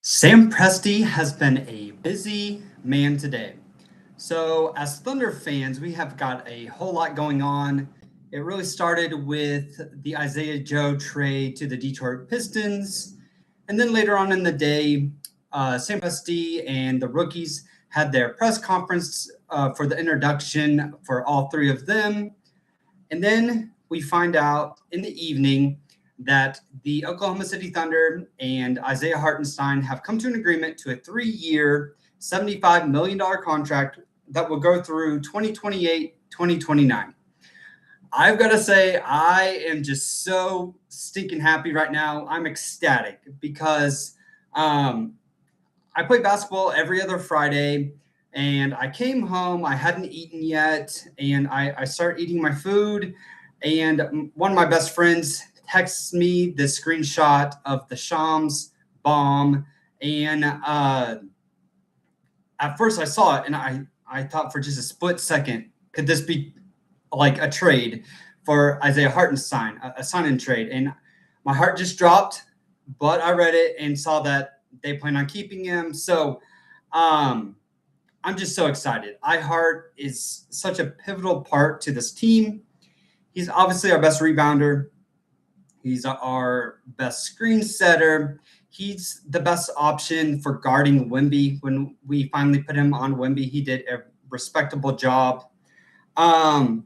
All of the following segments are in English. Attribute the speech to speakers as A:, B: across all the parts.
A: Sam Presti has been a busy man today. So, as Thunder fans, we have got a whole lot going on. It really started with the Isaiah Joe trade to the Detroit Pistons. And then later on in the day, Sam Presti and the rookies had their press conference for the introduction for all three of them. And then we find out in the evening that the Oklahoma City Thunder and Isaiah Hartenstein have come to an agreement to a 3-year, $75 million contract that will go through 2028, 2029. I've got to say, I am just so stinking happy right now. I'm ecstatic because I play basketball every other Friday, and I came home. I hadn't eaten yet, and I started eating my food. And one of my best friends texts me this screenshot of the Shams bomb. And at first I saw it, and I thought for just a split second, could this be like a trade for Isaiah Hartenstein, a sign-in trade? And my heart just dropped, but I read it and saw that they plan on keeping him. So I'm just so excited. iHeart is such a pivotal part to this team. He's obviously our best rebounder. He's our best screen setter. He's the best option for guarding Wemby. When we finally put him on Wemby, he did a respectable job. And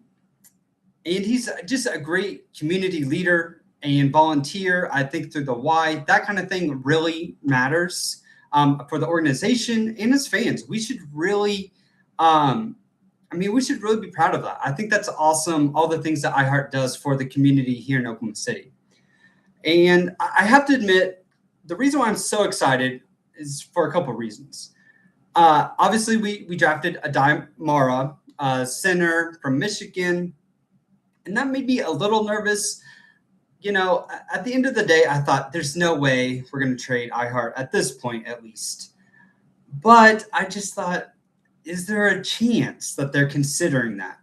A: he's just a great community leader and volunteer. I think through the why, that kind of thing really matters for the organization and as fans. We should really, we should really be proud of that. I think that's awesome, all the things that iHeart does for the community here in Oklahoma City. And I have to admit, the reason why I'm so excited is for a couple of reasons. Obviously, we drafted Adai Mara, center from Michigan, and that made me a little nervous. You know, at the end of the day, I thought there's no way we're going to trade iHeart at this point, at least. But I just thought, is there a chance that they're considering that?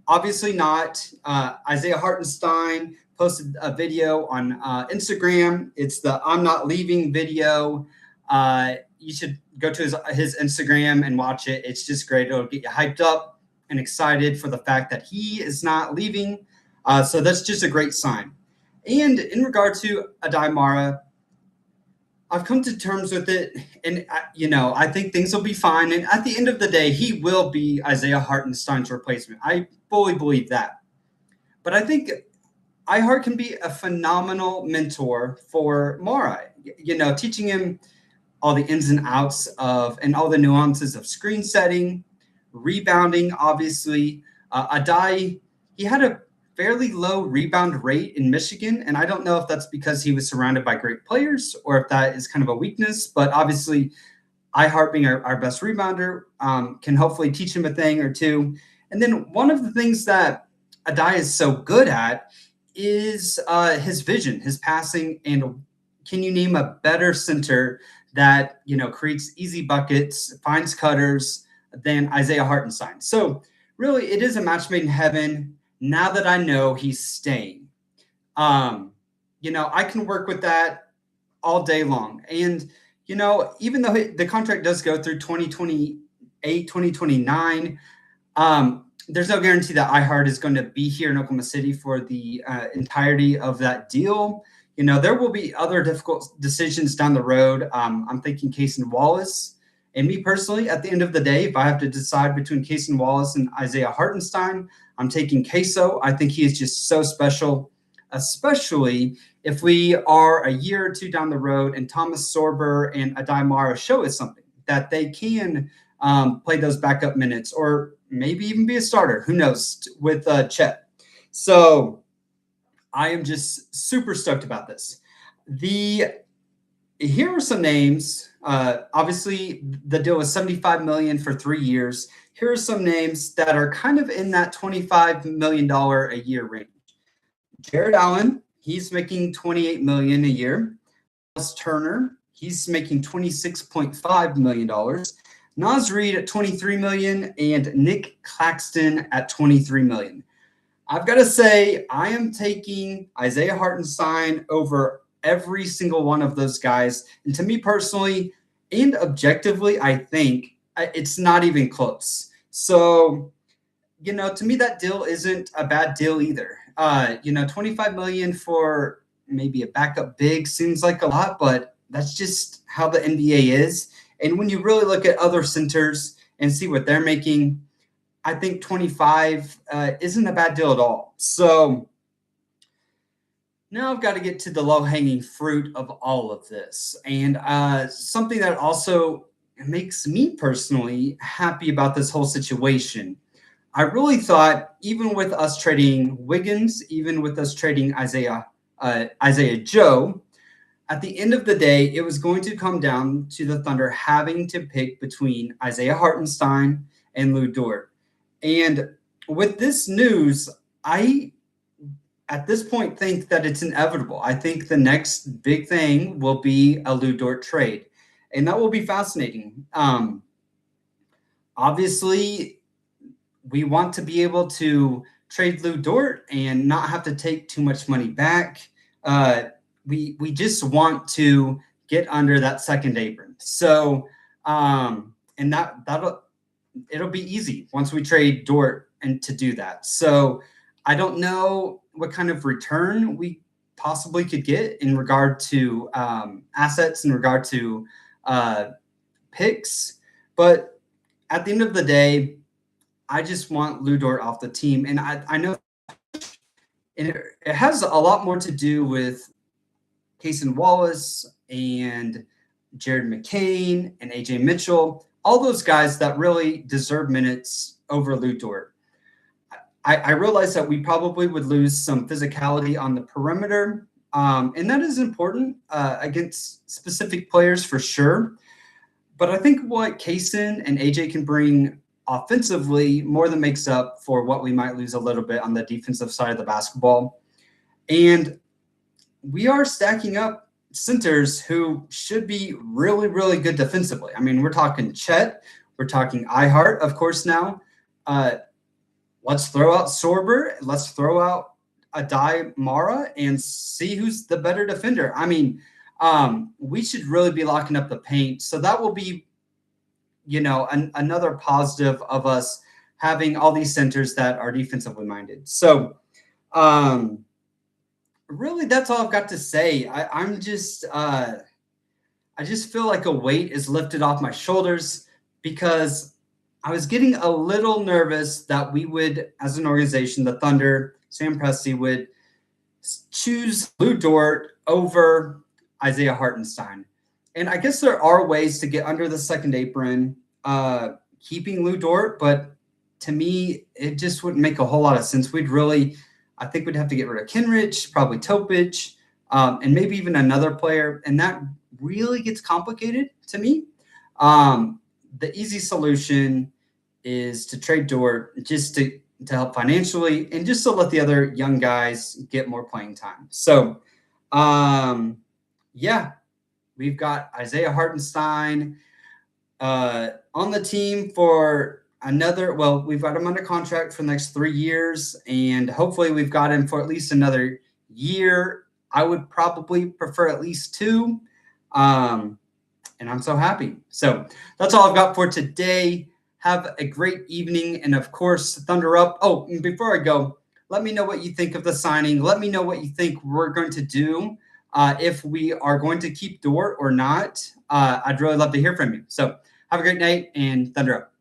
A: Obviously not. Isaiah Hartenstein posted a video on Instagram. It's the I'm Not Leaving video. You should go to his Instagram and watch it. It's just great. It'll get you hyped up and excited for the fact that he is not leaving. So that's just a great sign. And in regard to Adai Mara, I've come to terms with it, and I think things will be fine. And at the end of the day, he will be Isaiah Hartenstein's replacement. I fully believe that. But I think iHeart can be a phenomenal mentor for Mara. Teaching him all the ins and outs of and all the nuances of screen setting, rebounding. Obviously, Adai, he had a fairly low rebound rate in Michigan. And I don't know if that's because he was surrounded by great players or if that is kind of a weakness. But obviously, iHeart being our best rebounder can hopefully teach him a thing or two. And then one of the things that Adai is so good at is his vision, his passing. And can you name a better center that, creates easy buckets, finds cutters than Isaiah Hartenstein? So really, it is a match made in heaven. Now that I know he's staying, I can work with that all day long. And, even though the contract does go through 2028, 2029, there's no guarantee that iHeart is going to be here in Oklahoma City for the entirety of that deal. There will be other difficult decisions down the road. I'm thinking Cason Wallace. And me personally, at the end of the day, if I have to decide between Cason Wallace and Isaiah Hartenstein, I'm taking Queso. I think he is just so special, especially if we are a year or two down the road and Thomas Sorber and Adai Mara show us something that they can play those backup minutes or maybe even be a starter. Who knows with Chet. So I am just super stoked about this. Here are some names. Obviously, the deal was $75 million for 3 years. Here are some names that are kind of in that $25 million a year range. Jared Allen, he's making $28 million a year. Miles Turner, he's making $26.5 million. Naz Reid at $23 million and Nick Claxton at $23 million. I've got to say, I am taking Isaiah Hartenstein over every single one of those guys. And to me personally and objectively, I think it's not even close. So, to me, that deal isn't a bad deal either. 25 million for maybe a backup big seems like a lot, but that's just how the NBA is. And when you really look at other centers and see what they're making, I think 25 isn't a bad deal at all. So now I've got to get to the low-hanging fruit of all of this. And something that also makes me personally happy about this whole situation. I really thought, even with us trading Wiggins, even with us trading Isaiah Joe, at the end of the day, it was going to come down to the Thunder having to pick between Isaiah Hartenstein and Lou Dort. And with this news, I, at this point, think that it's inevitable. I think the next big thing will be a Lou Dort trade, and that will be fascinating. Obviously, we want to be able to trade Lou Dort and not have to take too much money back. We just want to get under that second apron. So, and it'll be easy once we trade Dort and to do that. So I don't know what kind of return we possibly could get in regard to assets, in regard to picks. But at the end of the day, I just want Lou Dort off the team. And I know it has a lot more to do with Cason Wallace and Jared McCain and AJ Mitchell, all those guys that really deserve minutes over Lou Dort. I realize that we probably would lose some physicality on the perimeter, and that is important against specific players for sure. But I think what Cason and AJ can bring offensively more than makes up for what we might lose a little bit on the defensive side of the basketball. And we are stacking up centers who should be really, really good defensively. I mean, we're talking Chet, we're talking iHeart, of course, now. Let's throw out Sorber, let's throw out Adai Mara and see who's the better defender. I mean, we should really be locking up the paint. So that will be, another positive of us having all these centers that are defensively minded. So really, that's all I've got to say. I just feel like a weight is lifted off my shoulders because I was getting a little nervous that we would, as an organization, the Thunder, Sam Presti, would choose Lou Dort over Isaiah Hartenstein. And I guess there are ways to get under the second apron, keeping Lou Dort, but to me, it just wouldn't make a whole lot of sense. I think we'd have to get rid of Kenrich, probably Topic, and maybe even another player. And that really gets complicated to me. The easy solution is to trade Dort just to help financially and just to let the other young guys get more playing time. So, we've got Isaiah Hartenstein on the team for we've got him under contract for the next 3 years, and hopefully we've got him for at least another year. I would probably prefer at least 2. And I'm so happy. So that's all I've got for today. Have a great evening. And of course, Thunder up. Oh, and before I go, let me know what you think of the signing. Let me know what you think we're going to do. If we are going to keep Dort or not. I'd really love to hear from you. So have a great night and Thunder up.